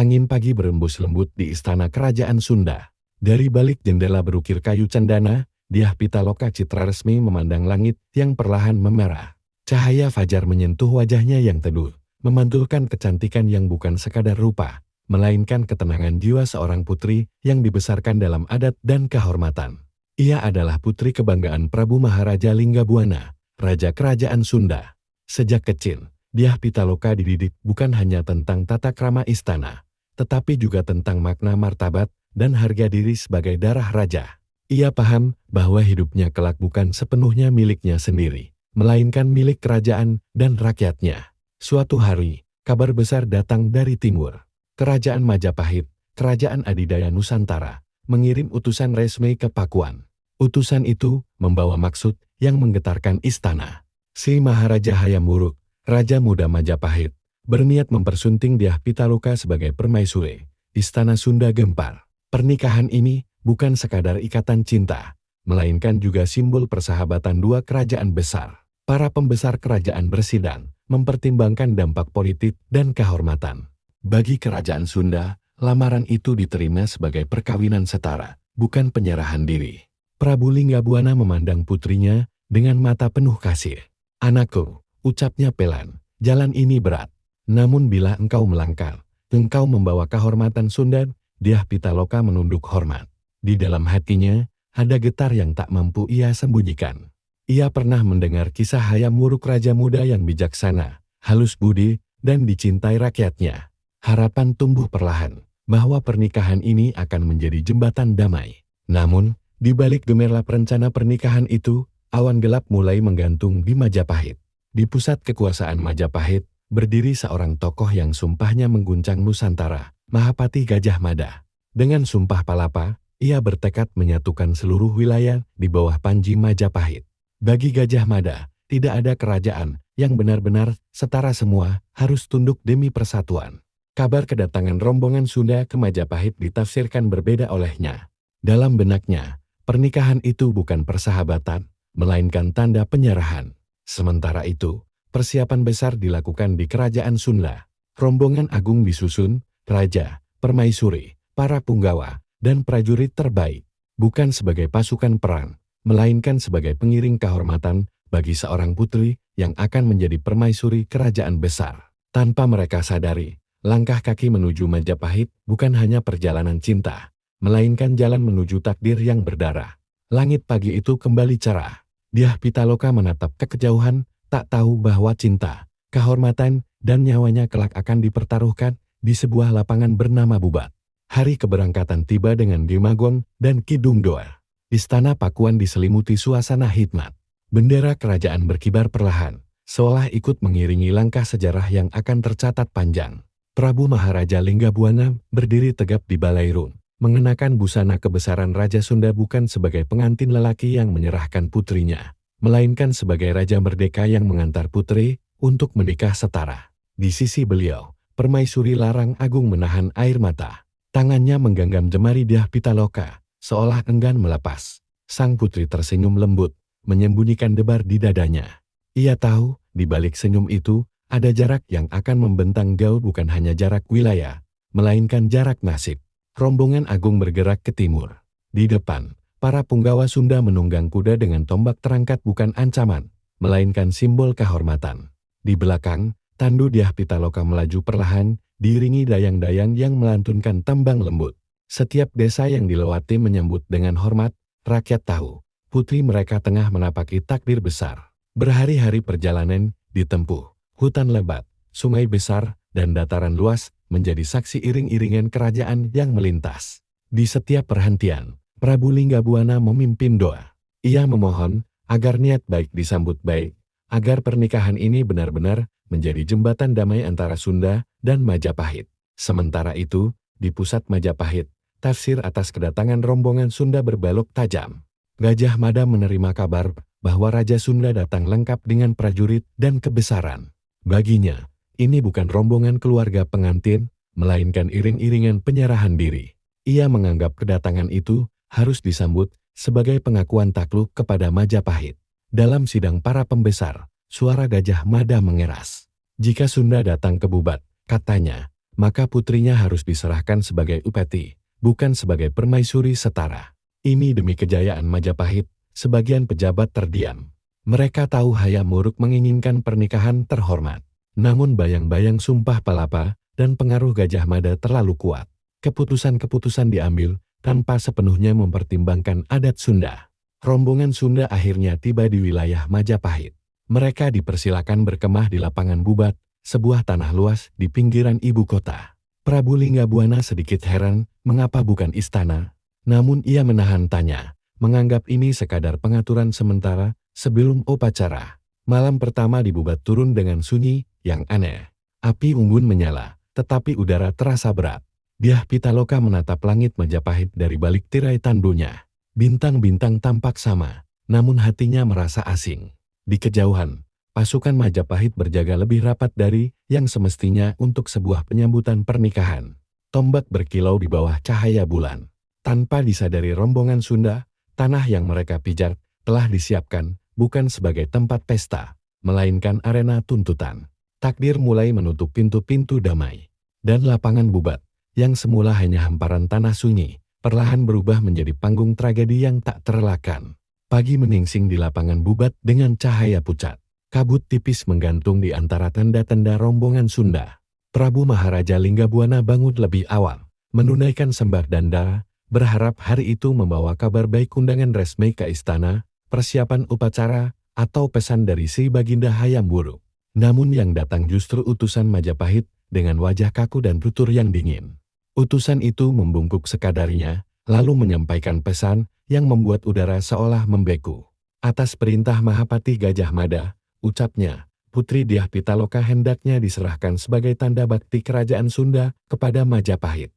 Angin pagi berembus lembut di istana kerajaan Sunda. Dari balik jendela berukir kayu cendana, Dyah Pitaloka Citra Resmi memandang langit yang perlahan memerah. Cahaya fajar menyentuh wajahnya yang teduh, memantulkan kecantikan yang bukan sekadar rupa, melainkan ketenangan jiwa seorang putri yang dibesarkan dalam adat dan kehormatan. Ia adalah putri kebanggaan Prabu Maharaja Linggabuana, Raja Kerajaan Sunda. Sejak kecil, Dyah Pitaloka dididik bukan hanya tentang tata krama istana, tetapi juga tentang makna martabat dan harga diri sebagai darah raja. Ia paham bahwa hidupnya kelak bukan sepenuhnya miliknya sendiri, melainkan milik kerajaan dan rakyatnya. Suatu hari, kabar besar datang dari timur. Kerajaan Majapahit, Kerajaan Adidaya Nusantara, mengirim utusan resmi ke Pakuan. Utusan itu membawa maksud yang menggetarkan istana. Si Maharaja Hayam Wuruk, Raja Muda Majapahit, berniat mempersunting Dyah Pitaloka sebagai permaisuri. Istana Sunda gempar. Pernikahan ini bukan sekadar ikatan cinta, melainkan juga simbol persahabatan dua kerajaan besar. Para pembesar kerajaan bersidang, mempertimbangkan dampak politik dan kehormatan. Bagi kerajaan Sunda, lamaran itu diterima sebagai perkawinan setara, bukan penyerahan diri. Prabu Linggabuana memandang putrinya dengan mata penuh kasih. "Anakku," ucapnya pelan, "jalan ini berat. Namun bila engkau melangkah, engkau membawa kehormatan Sunda." Dyah Pitaloka menunduk hormat. Di dalam hatinya, ada getar yang tak mampu ia sembunyikan. Ia pernah mendengar kisah Hayam Wuruk, raja muda yang bijaksana, halus budi, dan dicintai rakyatnya. Harapan tumbuh perlahan, bahwa pernikahan ini akan menjadi jembatan damai. Namun, di balik gemerlap rencana pernikahan itu, awan gelap mulai menggantung di Majapahit. Di pusat kekuasaan Majapahit, berdiri seorang tokoh yang sumpahnya mengguncang Nusantara, Mahapati Gajah Mada. Dengan sumpah palapa, ia bertekad menyatukan seluruh wilayah di bawah panji Majapahit. Bagi Gajah Mada, tidak ada kerajaan yang benar-benar setara, semua harus tunduk demi persatuan. Kabar kedatangan rombongan Sunda ke Majapahit ditafsirkan berbeda olehnya. Dalam benaknya, pernikahan itu bukan persahabatan, melainkan tanda penyerahan. Sementara itu, persiapan besar dilakukan di kerajaan Sunda. Rombongan agung disusun, raja, permaisuri, para punggawa, dan prajurit terbaik, bukan sebagai pasukan perang, melainkan sebagai pengiring kehormatan bagi seorang putri yang akan menjadi permaisuri kerajaan besar. Tanpa mereka sadari, langkah kaki menuju Majapahit bukan hanya perjalanan cinta, melainkan jalan menuju takdir yang berdarah. Langit pagi itu kembali cerah. Dyah Pitaloka menatap ke kejauhan, tak tahu bahwa cinta, kehormatan, dan nyawanya kelak akan dipertaruhkan di sebuah lapangan bernama Bubat. Hari keberangkatan tiba dengan Demagong dan Kidung Doa. Istana Pakuan diselimuti suasana hikmat. Bendera kerajaan berkibar perlahan, seolah ikut mengiringi langkah sejarah yang akan tercatat panjang. Prabu Maharaja Linggabuana berdiri tegap di balairung, mengenakan busana kebesaran Raja Sunda bukan sebagai pengantin lelaki yang menyerahkan putrinya, melainkan sebagai raja merdeka yang mengantar putri untuk menikah setara. Di sisi beliau, Permaisuri Larang Agung menahan air mata. Tangannya menggenggam jemari Dyah Pitaloka, seolah enggan melepas. Sang putri tersenyum lembut, menyembunyikan debar di dadanya. Ia tahu, di balik senyum itu, ada jarak yang akan membentang jauh, bukan hanya jarak wilayah, melainkan jarak nasib. Rombongan agung bergerak ke timur. Di depan, para punggawa Sunda menunggang kuda dengan tombak terangkat bukan ancaman, melainkan simbol kehormatan. Di belakang, tandu Dyah Pitaloka melaju perlahan, diiringi dayang-dayang yang melantunkan tembang lembut. Setiap desa yang dilewati menyambut dengan hormat, rakyat tahu, putri mereka tengah menapaki takdir besar. Berhari-hari perjalanan ditempuh, hutan lebat, sungai besar, dan dataran luas menjadi saksi iring-iringan kerajaan yang melintas. Di setiap perhentian, Prabu Linggabuana memimpin doa. Ia memohon agar niat baik disambut baik, agar pernikahan ini benar-benar menjadi jembatan damai antara Sunda dan Majapahit. Sementara itu, di pusat Majapahit, tafsir atas kedatangan rombongan Sunda berbalok tajam. Gajah Mada menerima kabar bahwa Raja Sunda datang lengkap dengan prajurit dan kebesaran. Baginya, ini bukan rombongan keluarga pengantin, melainkan iring-iringan penyerahan diri. Ia menganggap kedatangan itu harus disambut sebagai pengakuan takluk kepada Majapahit. Dalam sidang para pembesar, suara Gajah Mada mengeras. Jika Sunda datang ke Bubat, katanya, maka putrinya harus diserahkan sebagai upeti, bukan sebagai permaisuri setara. Ini demi kejayaan Majapahit. Sebagian pejabat terdiam. Mereka tahu Hayam Wuruk menginginkan pernikahan terhormat. Namun bayang-bayang Sumpah Palapa dan pengaruh Gajah Mada terlalu kuat. Keputusan-keputusan diambil tanpa sepenuhnya mempertimbangkan adat Sunda. Rombongan Sunda akhirnya tiba di wilayah Majapahit. Mereka dipersilakan berkemah di lapangan Bubat, sebuah tanah luas di pinggiran ibu kota. Prabu Linggabuana sedikit heran mengapa bukan istana, namun ia menahan tanya, menganggap ini sekadar pengaturan sementara sebelum upacara. Malam pertama di Bubat turun dengan sunyi yang aneh. Api unggun menyala, tetapi udara terasa berat. Dyah Pitaloka menatap langit Majapahit dari balik tirai tandunya. Bintang-bintang tampak sama, namun hatinya merasa asing. Di kejauhan, pasukan Majapahit berjaga lebih rapat dari yang semestinya untuk sebuah penyambutan pernikahan. Tombak berkilau di bawah cahaya bulan. Tanpa disadari rombongan Sunda, tanah yang mereka pijak telah disiapkan bukan sebagai tempat pesta, melainkan arena tuntutan. Takdir mulai menutup pintu-pintu damai. Dan lapangan Bubat, yang semula hanya hamparan tanah sunyi, perlahan berubah menjadi panggung tragedi yang tak terelakkan. Pagi meningsing di lapangan Bubat dengan cahaya pucat. Kabut tipis menggantung di antara tenda-tenda rombongan Sunda. Prabu Maharaja Linggabuana bangun lebih awal, menunaikan sembah-danda, berharap hari itu membawa kabar baik undangan resmi ke istana, persiapan upacara, atau pesan dari si Baginda Hayam Wuruk. Namun yang datang justru utusan Majapahit dengan wajah kaku dan tutur yang dingin. Utusan itu membungkuk sekadarnya, lalu menyampaikan pesan yang membuat udara seolah membeku. Atas perintah Mahapati Gajah Mada, ucapnya, Putri Dyah Pitaloka hendaknya diserahkan sebagai tanda bakti kerajaan Sunda kepada Majapahit.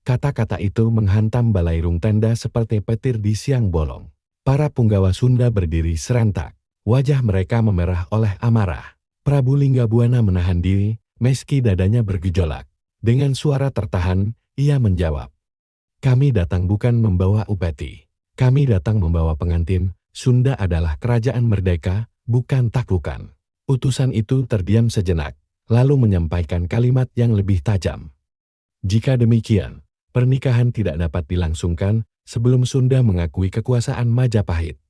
Kata-kata itu menghantam balairung tenda seperti petir di siang bolong. Para punggawa Sunda berdiri serentak. Wajah mereka memerah oleh amarah. Prabu Linggabuana menahan diri, meski dadanya bergejolak. Dengan suara tertahan, ia menjawab. Kami datang bukan membawa upeti. Kami datang membawa pengantin. Sunda adalah kerajaan merdeka, bukan taklukan. Utusan itu terdiam sejenak, lalu menyampaikan kalimat yang lebih tajam. Jika demikian, pernikahan tidak dapat dilangsungkan sebelum Sunda mengakui kekuasaan Majapahit.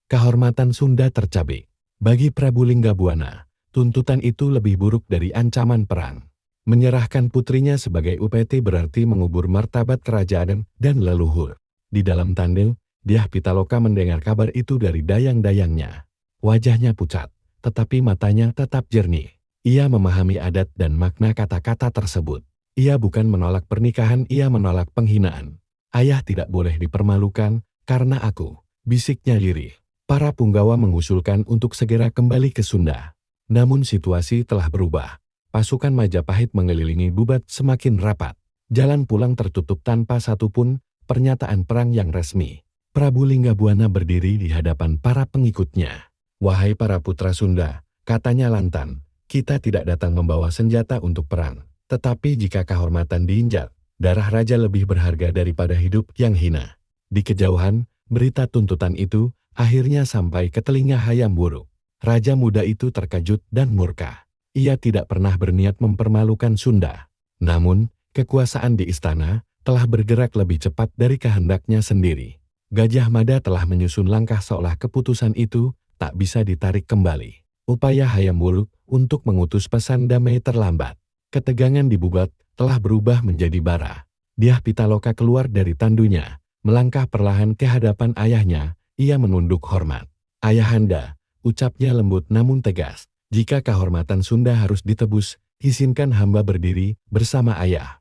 Kehormatan Sunda tercabik. Bagi Prabu Linggabuana, tuntutan itu lebih buruk dari ancaman perang. Menyerahkan putrinya sebagai upeti berarti mengubur martabat kerajaan dan leluhur. Di dalam tandil, Dyah Pitaloka mendengar kabar itu dari dayang-dayangnya. Wajahnya pucat, tetapi matanya tetap jernih. Ia memahami adat dan makna kata-kata tersebut. Ia bukan menolak pernikahan, ia menolak penghinaan. Ayah tidak boleh dipermalukan, karena aku, bisiknya lirih. Para punggawa mengusulkan untuk segera kembali ke Sunda. Namun situasi telah berubah. Pasukan Majapahit mengelilingi Bubat semakin rapat. Jalan pulang tertutup tanpa satupun pernyataan perang yang resmi. Prabu Linggabuana berdiri di hadapan para pengikutnya. Wahai para putra Sunda, katanya lantang, kita tidak datang membawa senjata untuk perang. Tetapi jika kehormatan diinjak, darah raja lebih berharga daripada hidup yang hina. Di kejauhan, berita tuntutan itu akhirnya sampai ke telinga Hayam Wuruk. Raja muda itu terkejut dan murka. Ia tidak pernah berniat mempermalukan Sunda. Namun, kekuasaan di istana telah bergerak lebih cepat dari kehendaknya sendiri. Gajah Mada telah menyusun langkah seolah keputusan itu tak bisa ditarik kembali. Upaya Hayam Wuruk untuk mengutus pesan damai terlambat. Ketegangan di Bubat telah berubah menjadi bara. Dyah Pitaloka keluar dari tandunya, melangkah perlahan ke hadapan ayahnya. Ia menunduk hormat. Ayahanda, ucapnya lembut namun tegas. Jika kehormatan Sunda harus ditebus, izinkan hamba berdiri bersama ayah.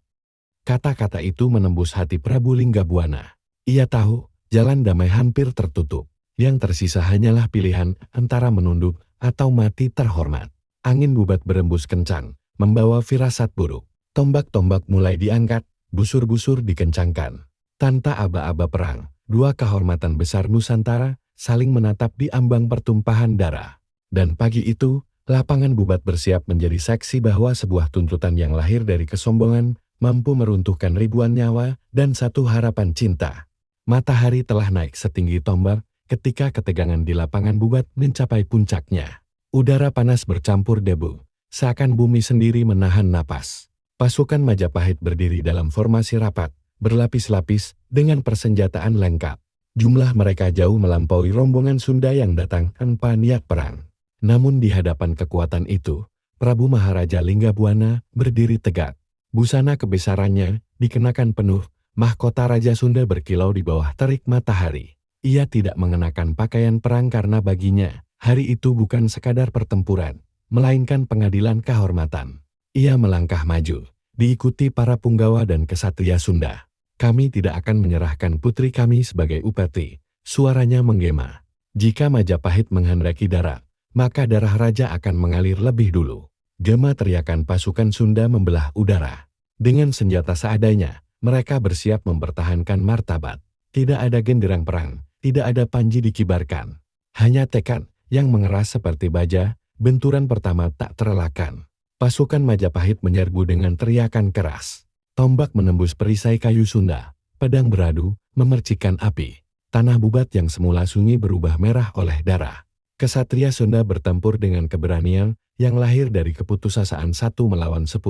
Kata-kata itu menembus hati Prabu Linggabuana. Ia tahu, jalan damai hampir tertutup. Yang tersisa hanyalah pilihan antara menunduk atau mati terhormat. Angin Bubat berembus kencang, membawa firasat buruk. Tombak-tombak mulai diangkat, busur-busur dikencangkan. Tanpa aba-aba perang, dua kehormatan besar Nusantara saling menatap di ambang pertumpahan darah. Dan pagi itu, lapangan Bubat bersiap menjadi saksi bahwa sebuah tuntutan yang lahir dari kesombongan mampu meruntuhkan ribuan nyawa dan satu harapan cinta. Matahari telah naik setinggi tombak ketika ketegangan di lapangan Bubat mencapai puncaknya. Udara panas bercampur debu, seakan bumi sendiri menahan napas. Pasukan Majapahit berdiri dalam formasi rapat, berlapis-lapis, dengan persenjataan lengkap. Jumlah mereka jauh melampaui rombongan Sunda yang datang tanpa niat perang. Namun di hadapan kekuatan itu, Prabu Maharaja Linggabuana berdiri tegak. Busana kebesarannya dikenakan penuh, mahkota Raja Sunda berkilau di bawah terik matahari. Ia tidak mengenakan pakaian perang karena baginya, hari itu bukan sekadar pertempuran, melainkan pengadilan kehormatan. Ia melangkah maju, diikuti para punggawa dan kesatria Sunda. Kami tidak akan menyerahkan putri kami sebagai upeti, suaranya menggema. Jika Majapahit menghendaki darat, maka darah raja akan mengalir lebih dulu. Gema teriakan pasukan Sunda membelah udara. Dengan senjata seadanya, mereka bersiap mempertahankan martabat. Tidak ada genderang perang, tidak ada panji dikibarkan. Hanya tekad yang mengeras seperti baja, benturan pertama tak terelakkan. Pasukan Majapahit menyerbu dengan teriakan keras. Tombak menembus perisai kayu Sunda, pedang beradu, memercikan api. Tanah Bubat yang semula sunyi berubah merah oleh darah. Kesatria Sunda bertempur dengan keberanian yang lahir dari keputusasaan 1 melawan 10,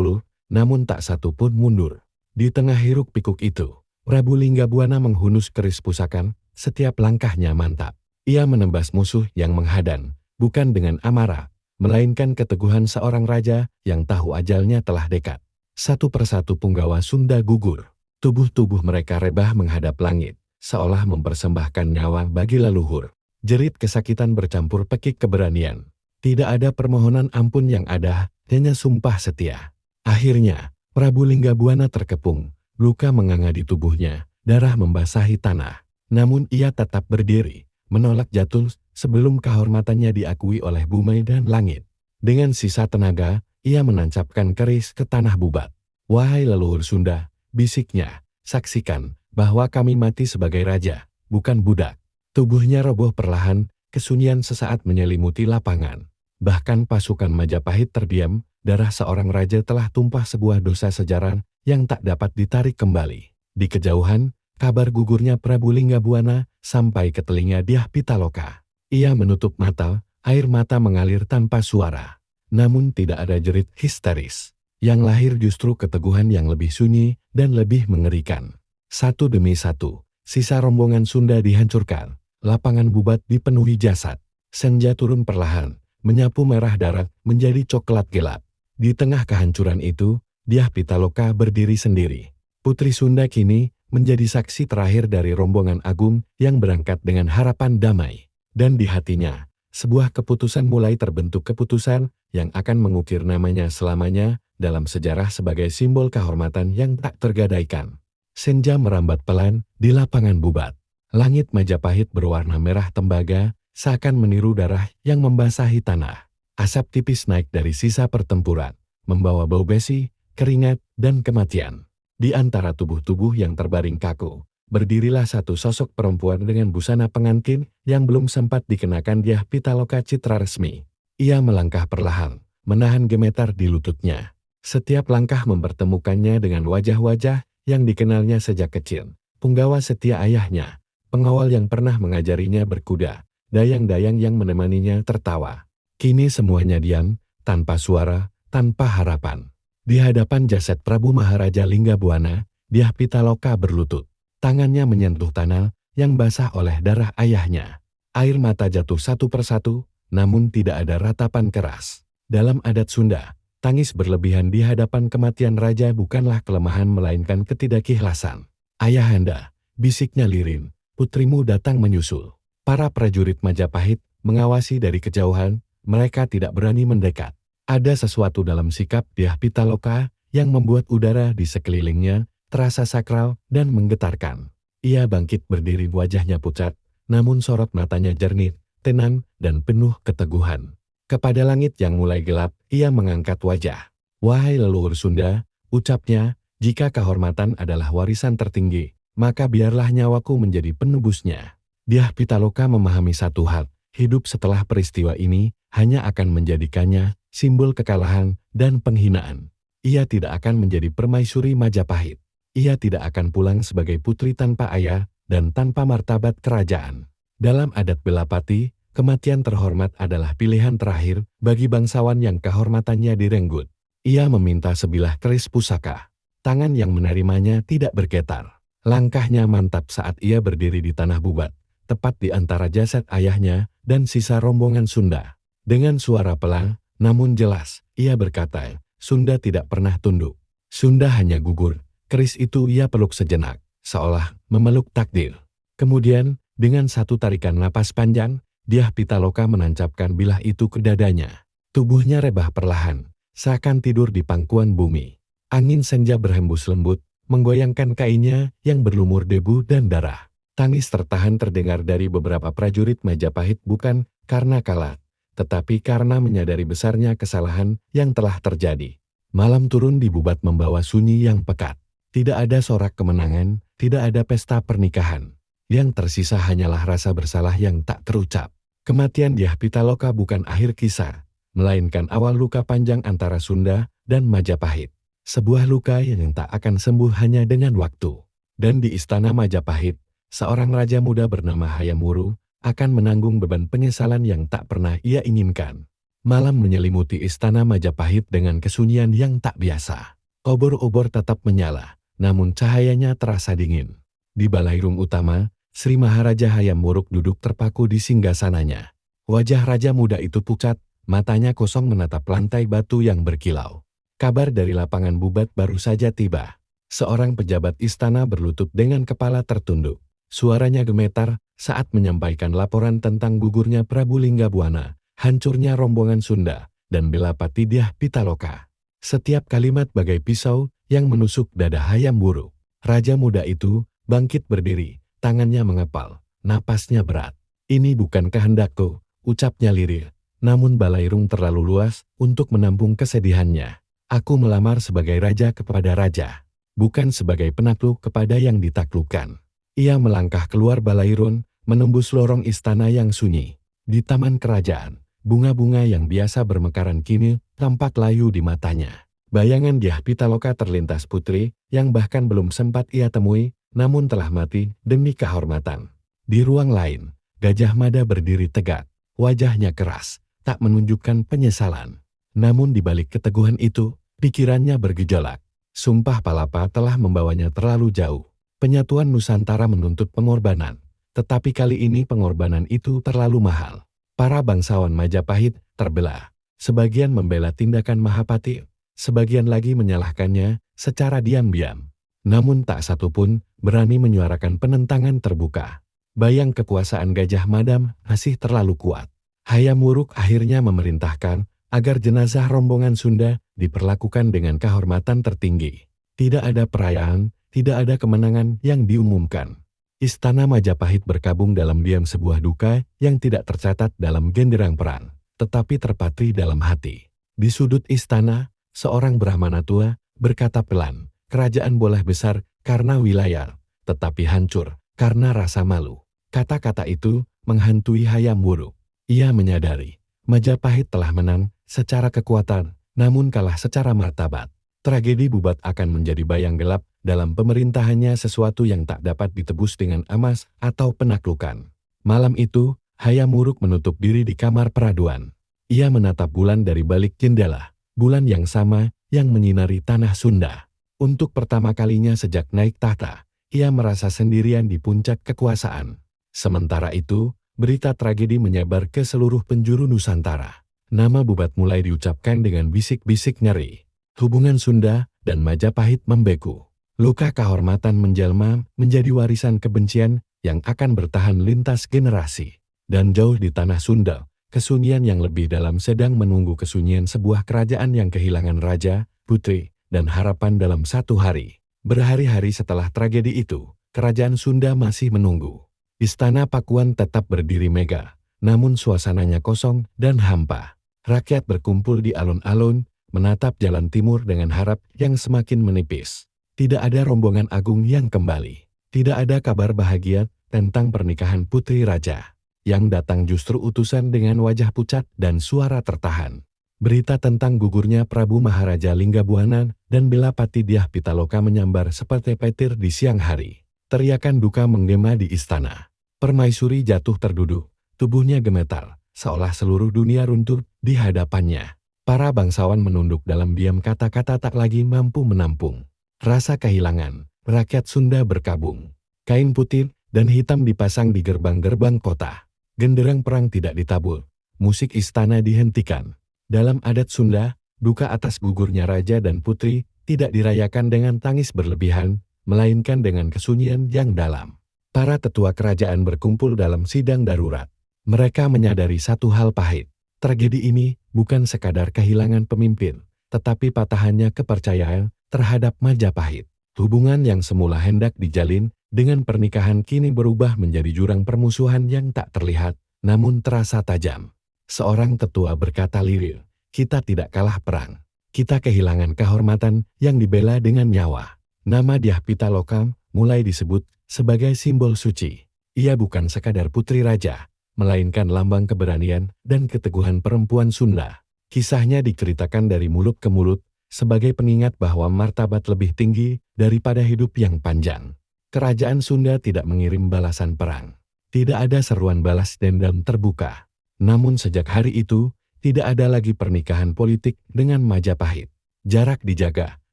namun tak satu pun mundur. Di tengah hiruk pikuk itu, Prabu Linggabuana menghunus keris pusakan, setiap langkahnya mantap. Ia menembas musuh yang menghadang, bukan dengan amarah, melainkan keteguhan seorang raja yang tahu ajalnya telah dekat. Satu persatu punggawa Sunda gugur. Tubuh-tubuh mereka rebah menghadap langit, seolah mempersembahkan nyawa bagi leluhur. Jerit kesakitan bercampur pekik keberanian. Tidak ada permohonan ampun yang ada, hanya sumpah setia. Akhirnya, Prabu Linggabuana terkepung, luka menganga di tubuhnya, darah membasahi tanah. Namun ia tetap berdiri, menolak jatuh sebelum kehormatannya diakui oleh bumi dan langit. Dengan sisa tenaga, ia menancapkan keris ke tanah Bubat. Wahai leluhur Sunda, bisiknya, saksikan bahwa kami mati sebagai raja, bukan budak. Tubuhnya roboh perlahan, kesunyian sesaat menyelimuti lapangan. Bahkan pasukan Majapahit terdiam, darah seorang raja telah tumpah sebuah dosa sejarah yang tak dapat ditarik kembali. Di kejauhan, kabar gugurnya Prabu Linggabuana sampai ke telinga Dyah Pitaloka. Ia menutup mata, air mata mengalir tanpa suara. Namun tidak ada jerit histeris. Yang lahir justru keteguhan yang lebih sunyi dan lebih mengerikan. Satu demi satu, sisa rombongan Sunda dihancurkan. Lapangan Bubat dipenuhi jasad. Senja turun perlahan, menyapu merah darat menjadi coklat gelap. Di tengah kehancuran itu, Dyah Pitaloka berdiri sendiri. Putri Sunda kini menjadi saksi terakhir dari rombongan agung yang berangkat dengan harapan damai. Dan di hatinya, sebuah keputusan mulai terbentuk, keputusan yang akan mengukir namanya selamanya dalam sejarah sebagai simbol kehormatan yang tak tergadaikan. Senja merambat pelan di lapangan Bubat. Langit Majapahit berwarna merah tembaga, seakan meniru darah yang membasahi tanah. Asap tipis naik dari sisa pertempuran, membawa bau besi, keringat, dan kematian. Di antara tubuh-tubuh yang terbaring kaku, berdirilah satu sosok perempuan dengan busana pengantin yang belum sempat dikenakan Dyah Pitaloka Citra Resmi. Ia melangkah perlahan, menahan gemetar di lututnya. Setiap langkah mempertemukannya dengan wajah-wajah yang dikenalnya sejak kecil. Punggawa setia ayahnya, pengawal yang pernah mengajarinya berkuda, dayang-dayang yang menemaninya tertawa. Kini semuanya diam, tanpa suara, tanpa harapan. Di hadapan jasad Prabu Maharaja Linggabuana, Dyah Pitaloka berlutut. Tangannya menyentuh tanah yang basah oleh darah ayahnya. Air mata jatuh satu persatu, namun tidak ada ratapan keras. Dalam adat Sunda, tangis berlebihan di hadapan kematian raja bukanlah kelemahan melainkan ketidakikhlasan. Ayahanda, bisiknya lirih, putrimu datang menyusul. Para prajurit Majapahit mengawasi dari kejauhan, mereka tidak berani mendekat. Ada sesuatu dalam sikap Dyah Pitaloka yang membuat udara di sekelilingnya terasa sakral dan menggetarkan. Ia bangkit berdiri, wajahnya pucat, namun sorot matanya jernih, tenang, dan penuh keteguhan. Kepada langit yang mulai gelap, ia mengangkat wajah. Wahai leluhur Sunda, ucapnya, jika kehormatan adalah warisan tertinggi, maka biarlah nyawaku menjadi penebusnya. Dyah Pitaloka memahami satu hal, hidup setelah peristiwa ini hanya akan menjadikannya simbol kekalahan dan penghinaan. Ia tidak akan menjadi permaisuri Majapahit. Ia tidak akan pulang sebagai putri tanpa ayah dan tanpa martabat kerajaan. Dalam adat Belapati, kematian terhormat adalah pilihan terakhir bagi bangsawan yang kehormatannya direnggut. Ia meminta sebilah keris pusaka. Tangan yang menerimanya tidak bergetar. Langkahnya mantap saat ia berdiri di tanah Bubat, tepat di antara jasad ayahnya dan sisa rombongan Sunda. Dengan suara pelan, namun jelas, ia berkata, Sunda tidak pernah tunduk. Sunda hanya gugur. Keris itu ia peluk sejenak, seolah memeluk takdir. Kemudian, dengan satu tarikan napas panjang, Dyah Pitaloka menancapkan bilah itu ke dadanya. Tubuhnya rebah perlahan, seakan tidur di pangkuan bumi. Angin senja berhembus lembut, menggoyangkan kainnya yang berlumur debu dan darah. Tangis tertahan terdengar dari beberapa prajurit Majapahit bukan karena kalah, tetapi karena menyadari besarnya kesalahan yang telah terjadi. Malam turun di Bubat membawa sunyi yang pekat. Tidak ada sorak kemenangan, tidak ada pesta pernikahan. Yang tersisa hanyalah rasa bersalah yang tak terucap. Kematian Dyah Pitaloka bukan akhir kisah, melainkan awal luka panjang antara Sunda dan Majapahit. Sebuah luka yang tak akan sembuh hanya dengan waktu. Dan di istana Majapahit, seorang raja muda bernama Hayam Wuruk akan menanggung beban penyesalan yang tak pernah ia inginkan. Malam menyelimuti istana Majapahit dengan kesunyian yang tak biasa. Obor-obor tetap menyala, namun cahayanya terasa dingin. Di balairung utama, Sri Maharaja Hayam Wuruk duduk terpaku di singgasananya. Wajah raja muda itu pucat, matanya kosong menatap lantai batu yang berkilau. Kabar dari lapangan Bubat baru saja tiba. Seorang pejabat istana berlutut dengan kepala tertunduk. Suaranya gemetar saat menyampaikan laporan tentang gugurnya Prabu Linggabuana, hancurnya rombongan Sunda, dan Belapati Dyah Pitaloka. Setiap kalimat bagai pisau yang menusuk dada Hayam Wuruk. Raja muda itu bangkit berdiri, tangannya mengepal, napasnya berat. Ini bukan kehendakku, ucapnya lirih, namun balairung terlalu luas untuk menampung kesedihannya. Aku melamar sebagai raja kepada raja, bukan sebagai penakluk kepada yang ditaklukkan. Ia melangkah keluar balairun, menembus lorong istana yang sunyi. Di taman kerajaan, bunga-bunga yang biasa bermekaran kini tampak layu di matanya. Bayangan Dyah Pitaloka terlintas putri, yang bahkan belum sempat ia temui, namun telah mati demi kehormatan. Di ruang lain, Gajah Mada berdiri tegak, wajahnya keras, tak menunjukkan penyesalan. Namun di balik keteguhan itu, pikirannya bergejolak. Sumpah Palapa telah membawanya terlalu jauh. Penyatuan Nusantara menuntut pengorbanan, tetapi kali ini pengorbanan itu terlalu mahal. Para bangsawan Majapahit terbelah. Sebagian membela tindakan Mahapati, sebagian lagi menyalahkannya secara diam-diam. Namun tak satu pun berani menyuarakan penentangan terbuka. Bayang kekuasaan Gajah Mada masih terlalu kuat. Hayam Wuruk akhirnya memerintahkan agar jenazah rombongan Sunda diperlakukan dengan kehormatan tertinggi. Tidak ada perayaan, tidak ada kemenangan yang diumumkan. Istana Majapahit berkabung dalam diam sebuah duka yang tidak tercatat dalam genderang perang, tetapi terpatri dalam hati. Di sudut istana, seorang Brahmana tua berkata pelan, kerajaan boleh besar karena wilayah, tetapi hancur karena rasa malu. Kata-kata itu menghantui Hayam Wuruk. Ia menyadari, Majapahit telah menang secara kekuatan, namun kalah secara martabat. Tragedi Bubat akan menjadi bayang gelap dalam pemerintahannya, sesuatu yang tak dapat ditebus dengan emas atau penaklukan. Malam itu, Hayam Wuruk menutup diri di kamar peraduan. Ia menatap bulan dari balik jendela, bulan yang sama yang menyinari tanah Sunda. Untuk pertama kalinya sejak naik tahta, ia merasa sendirian di puncak kekuasaan. Sementara itu, berita tragedi menyebar ke seluruh penjuru Nusantara. Nama Bubat mulai diucapkan dengan bisik-bisik ngeri. Hubungan Sunda dan Majapahit membeku. Luka kehormatan menjelma menjadi warisan kebencian yang akan bertahan lintas generasi. Dan jauh di tanah Sunda, kesunyian yang lebih dalam sedang menunggu, kesunyian sebuah kerajaan yang kehilangan raja, putri, dan harapan dalam satu hari. Berhari-hari setelah tragedi itu, kerajaan Sunda masih menunggu. Istana Pakuan tetap berdiri megah, namun suasananya kosong dan hampa. Rakyat berkumpul di alun-alun, menatap jalan timur dengan harap yang semakin menipis. Tidak ada rombongan agung yang kembali. Tidak ada kabar bahagia tentang pernikahan putri raja. Yang datang justru utusan dengan wajah pucat dan suara tertahan. Berita tentang gugurnya Prabu Maharaja Linggabuana dan Belapati Dyah Pitaloka menyambar seperti petir di siang hari. Teriakan duka menggema di istana. Permaisuri jatuh terduduk, tubuhnya gemetar, seolah seluruh dunia runtuh di hadapannya. Para bangsawan menunduk dalam diam, kata-kata tak lagi mampu menampung. Rasa kehilangan, rakyat Sunda berkabung. Kain putih dan hitam dipasang di gerbang-gerbang kota. Genderang perang tidak ditabur. Musik istana dihentikan. Dalam adat Sunda, duka atas gugurnya raja dan putri tidak dirayakan dengan tangis berlebihan, melainkan dengan kesunyian yang dalam. Para tetua kerajaan berkumpul dalam sidang darurat. Mereka menyadari satu hal pahit. Tragedi ini bukan sekadar kehilangan pemimpin, tetapi patahannya kepercayaan terhadap Majapahit. Hubungan yang semula hendak dijalin dengan pernikahan kini berubah menjadi jurang permusuhan yang tak terlihat, namun terasa tajam. Seorang tetua berkata lirih, "Kita tidak kalah perang. Kita kehilangan kehormatan yang dibela dengan nyawa." Nama Dyah Pitaloka mulai disebut sebagai simbol suci. Ia bukan sekadar putri raja, melainkan lambang keberanian dan keteguhan perempuan Sunda. Kisahnya diceritakan dari mulut ke mulut, sebagai pengingat bahwa martabat lebih tinggi daripada hidup yang panjang. Kerajaan Sunda tidak mengirim balasan perang. Tidak ada seruan balas dendam terbuka. Namun sejak hari itu, tidak ada lagi pernikahan politik dengan Majapahit. Jarak dijaga,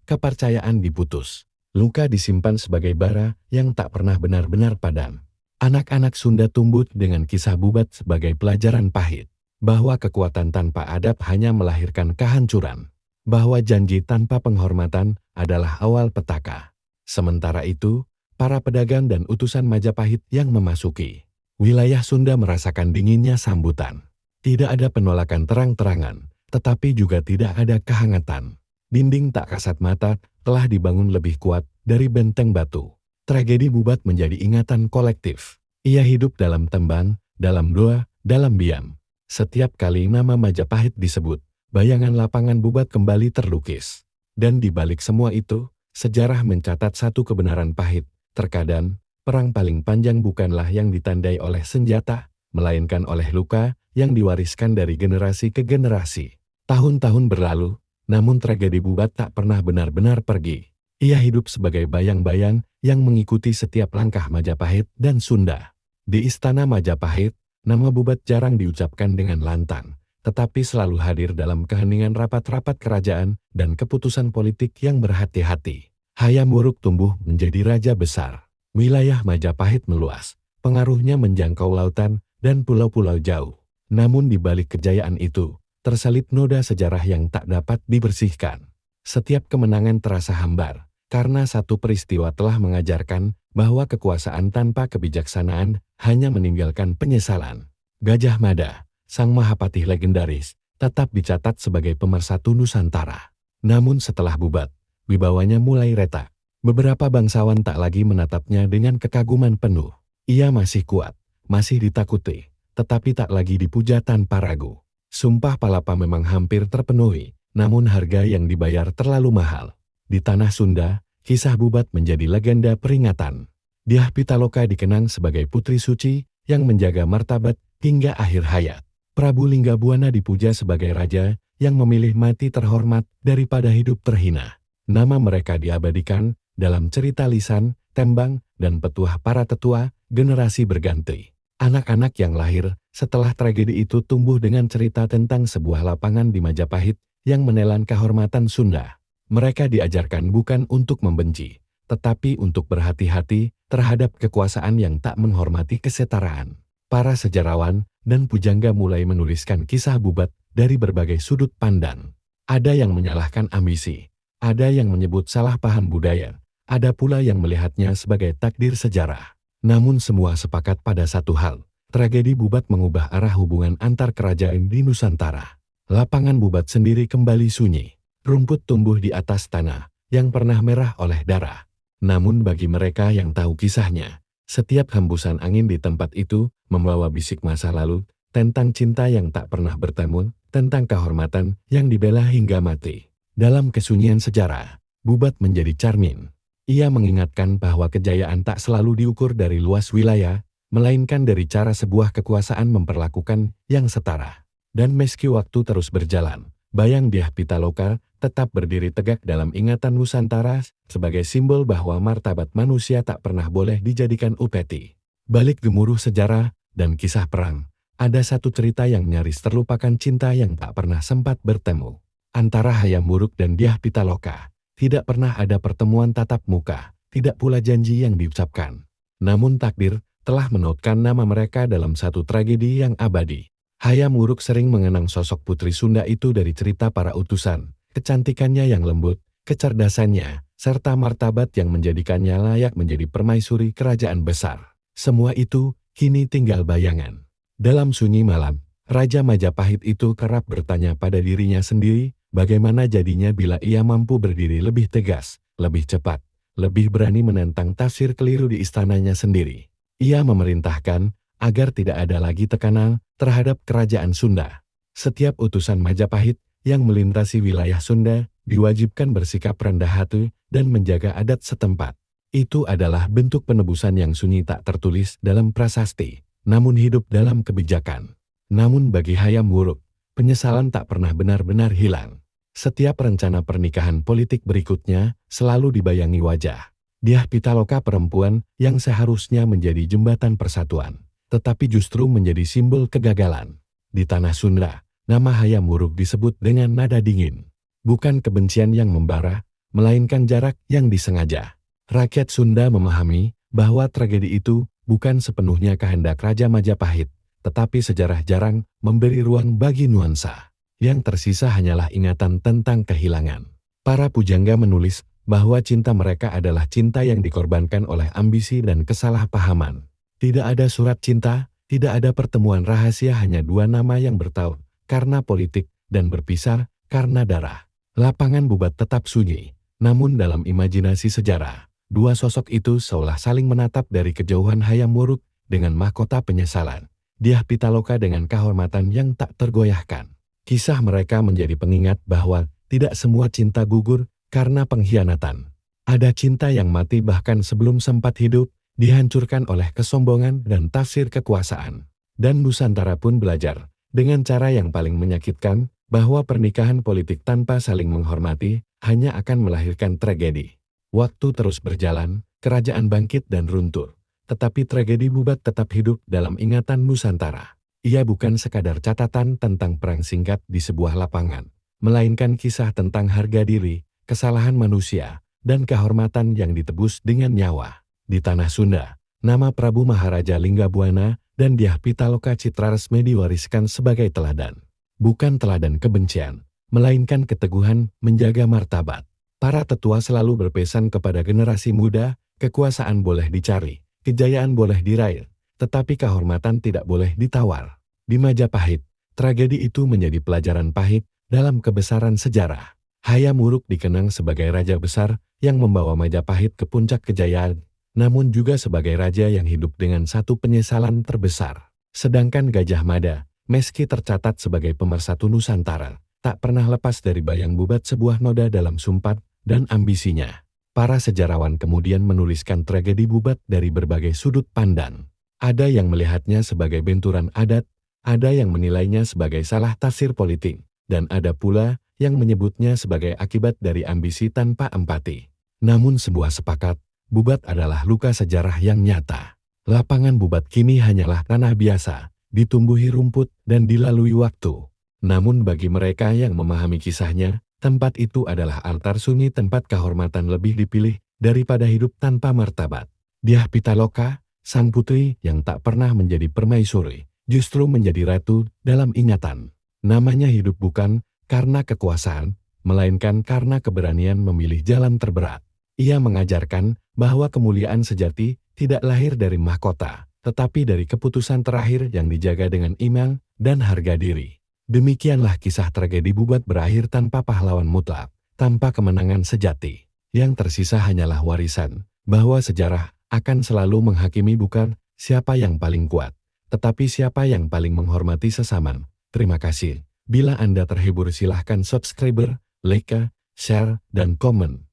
kepercayaan diputus. Luka disimpan sebagai bara yang tak pernah benar-benar padam. Anak-anak Sunda tumbuh dengan kisah Bubat sebagai pelajaran pahit, bahwa kekuatan tanpa adab hanya melahirkan kehancuran, bahwa janji tanpa penghormatan adalah awal petaka. Sementara itu, para pedagang dan utusan Majapahit yang memasuki wilayah Sunda merasakan dinginnya sambutan. Tidak ada penolakan terang-terangan, tetapi juga tidak ada kehangatan. Dinding tak kasat mata telah dibangun lebih kuat dari benteng batu. Tragedi Bubat menjadi ingatan kolektif. Ia hidup dalam tembang, dalam doa, dalam biam. Setiap kali nama Majapahit disebut, bayangan lapangan Bubat kembali terlukis. Dan di balik semua itu, sejarah mencatat satu kebenaran pahit. Terkadang, perang paling panjang bukanlah yang ditandai oleh senjata, melainkan oleh luka yang diwariskan dari generasi ke generasi. Tahun-tahun berlalu, namun tragedi Bubat tak pernah benar-benar pergi. Ia hidup sebagai bayang-bayang yang mengikuti setiap langkah Majapahit dan Sunda. Di istana Majapahit, nama Bubat jarang diucapkan dengan lantang, tetapi selalu hadir dalam keheningan rapat-rapat kerajaan dan keputusan politik yang berhati-hati. Hayam Wuruk tumbuh menjadi raja besar. Wilayah Majapahit meluas, pengaruhnya menjangkau lautan dan pulau-pulau jauh. Namun di balik kejayaan itu, terselip noda sejarah yang tak dapat dibersihkan. Setiap kemenangan terasa hambar, karena satu peristiwa telah mengajarkan bahwa kekuasaan tanpa kebijaksanaan hanya meninggalkan penyesalan. Gajah Mada, sang Mahapatih legendaris, tetap dicatat sebagai pemersatu Nusantara. Namun setelah Bubat, wibawanya mulai retak. Beberapa bangsawan tak lagi menatapnya dengan kekaguman penuh. Ia masih kuat, masih ditakuti, tetapi tak lagi dipuja tanpa ragu. Sumpah Palapa memang hampir terpenuhi, namun harga yang dibayar terlalu mahal. Di tanah Sunda, kisah Bubat menjadi legenda peringatan. Dyah Pitaloka dikenang sebagai putri suci yang menjaga martabat hingga akhir hayat. Prabu Linggabuana dipuja sebagai raja yang memilih mati terhormat daripada hidup terhina. Nama mereka diabadikan dalam cerita lisan, tembang, dan petuah para tetua generasi berganti. Anak-anak yang lahir setelah tragedi itu tumbuh dengan cerita tentang sebuah lapangan di Majapahit yang menelan kehormatan Sunda. Mereka diajarkan bukan untuk membenci, tetapi untuk berhati-hati terhadap kekuasaan yang tak menghormati kesetaraan. Para sejarawan dan pujangga mulai menuliskan kisah Bubat dari berbagai sudut pandang. Ada yang menyalahkan ambisi, ada yang menyebut salah paham budaya, ada pula yang melihatnya sebagai takdir sejarah. Namun semua sepakat pada satu hal, tragedi Bubat mengubah arah hubungan antar kerajaan di Nusantara. Lapangan Bubat sendiri kembali sunyi. Rumput tumbuh di atas tanah yang pernah merah oleh darah. Namun bagi mereka yang tahu kisahnya, setiap hembusan angin di tempat itu membawa bisik masa lalu tentang cinta yang tak pernah bertemu, tentang kehormatan yang dibela hingga mati. Dalam kesunyian sejarah, Bubat menjadi cermin. Ia mengingatkan bahwa kejayaan tak selalu diukur dari luas wilayah, melainkan dari cara sebuah kekuasaan memperlakukan yang setara. Dan meski waktu terus berjalan, bayang Dyah Pitaloka tetap berdiri tegak dalam ingatan Nusantara sebagai simbol bahwa martabat manusia tak pernah boleh dijadikan upeti. Balik gemuruh sejarah dan kisah perang, Ada satu cerita yang nyaris terlupakan, cinta yang tak pernah sempat bertemu. Antara Hayam Wuruk dan Dyah Pitaloka, tidak pernah ada pertemuan tatap muka, tidak pula janji yang diucapkan. Namun takdir telah menautkan nama mereka dalam satu tragedi yang abadi. Hayam Wuruk sering mengenang sosok putri Sunda itu dari cerita para utusan, kecantikannya yang lembut, kecerdasannya, serta martabat yang menjadikannya layak menjadi permaisuri kerajaan besar. Semua itu kini tinggal bayangan. Dalam sunyi malam, Raja Majapahit itu kerap bertanya pada dirinya sendiri, bagaimana jadinya bila ia mampu berdiri lebih tegas, lebih cepat, lebih berani menentang tafsir keliru di istananya sendiri. Ia memerintahkan agar tidak ada lagi tekanan terhadap kerajaan Sunda. Setiap utusan Majapahit yang melintasi wilayah Sunda diwajibkan bersikap rendah hati dan menjaga adat setempat. Itu adalah bentuk penebusan yang sunyi tak tertulis dalam prasasti, namun hidup dalam kebijakan. Namun bagi Hayam Wuruk, penyesalan tak pernah benar-benar hilang. Setiap rencana pernikahan politik berikutnya selalu dibayangi wajah Dyah Pitaloka, perempuan yang seharusnya menjadi jembatan persatuan, tetapi justru menjadi simbol kegagalan. Di tanah Sunda, nama Hayam Wuruk disebut dengan nada dingin. Bukan kebencian yang membara, melainkan jarak yang disengaja. Rakyat Sunda memahami bahwa tragedi itu bukan sepenuhnya kehendak Raja Majapahit, tetapi sejarah jarang memberi ruang bagi nuansa. Yang tersisa hanyalah ingatan tentang kehilangan. Para pujangga menulis bahwa cinta mereka adalah cinta yang dikorbankan oleh ambisi dan kesalahpahaman. Tidak ada surat cinta, tidak ada pertemuan rahasia, hanya dua nama yang bertaut karena politik dan berpisah karena darah. Lapangan Bubat tetap sunyi, namun dalam imajinasi sejarah, dua sosok itu seolah saling menatap dari kejauhan. Hayam Wuruk dengan mahkota penyesalan, Dyah Pitaloka dengan kehormatan yang tak tergoyahkan. Kisah mereka menjadi pengingat bahwa tidak semua cinta gugur karena pengkhianatan. Ada cinta yang mati bahkan sebelum sempat hidup, dihancurkan oleh kesombongan dan tafsir kekuasaan. Dan Nusantara pun belajar, dengan cara yang paling menyakitkan, bahwa pernikahan politik tanpa saling menghormati hanya akan melahirkan tragedi. Waktu terus berjalan, kerajaan bangkit dan runtuh. Tetapi tragedi Bubat tetap hidup dalam ingatan Nusantara. Ia bukan sekadar catatan tentang perang singkat di sebuah lapangan, melainkan kisah tentang harga diri, kesalahan manusia, dan kehormatan yang ditebus dengan nyawa. Di tanah Sunda, nama Prabu Maharaja Linggabuana dan Dyah Pitaloka Citraresmi diwariskan sebagai teladan. Bukan teladan kebencian, melainkan keteguhan menjaga martabat. Para tetua selalu berpesan kepada generasi muda, kekuasaan boleh dicari, kejayaan boleh diraih, tetapi kehormatan tidak boleh ditawar. Di Majapahit, tragedi itu menjadi pelajaran pahit dalam kebesaran sejarah. Hayam Wuruk dikenang sebagai raja besar yang membawa Majapahit ke puncak kejayaan, namun juga sebagai raja yang hidup dengan satu penyesalan terbesar. Sedangkan Gajah Mada, meski tercatat sebagai pemersatu Nusantara, tak pernah lepas dari bayang Bubat, sebuah noda dalam sumpah dan ambisinya. Para sejarawan kemudian menuliskan tragedi Bubat dari berbagai sudut pandang. Ada yang melihatnya sebagai benturan adat, ada yang menilainya sebagai salah tafsir politik, dan ada pula yang menyebutnya sebagai akibat dari ambisi tanpa empati. Namun semua sepakat, Bubat adalah luka sejarah yang nyata. Lapangan Bubat kini hanyalah tanah biasa, ditumbuhi rumput dan dilalui waktu. Namun bagi mereka yang memahami kisahnya, tempat itu adalah altar sunyi, tempat kehormatan lebih dipilih daripada hidup tanpa martabat. Dyah Pitaloka, sang putri yang tak pernah menjadi permaisuri, justru menjadi ratu dalam ingatan. Namanya hidup bukan karena kekuasaan, melainkan karena keberanian memilih jalan terberat. Ia mengajarkan bahwa kemuliaan sejati tidak lahir dari mahkota, tetapi dari keputusan terakhir yang dijaga dengan iman dan harga diri. Demikianlah kisah tragedi Bubat berakhir tanpa pahlawan mutlak, tanpa kemenangan sejati. Yang tersisa hanyalah warisan, bahwa sejarah akan selalu menghakimi bukan siapa yang paling kuat, tetapi siapa yang paling menghormati sesama. Terima kasih. Bila Anda terhibur silahkan subscribe, like, share, dan komen.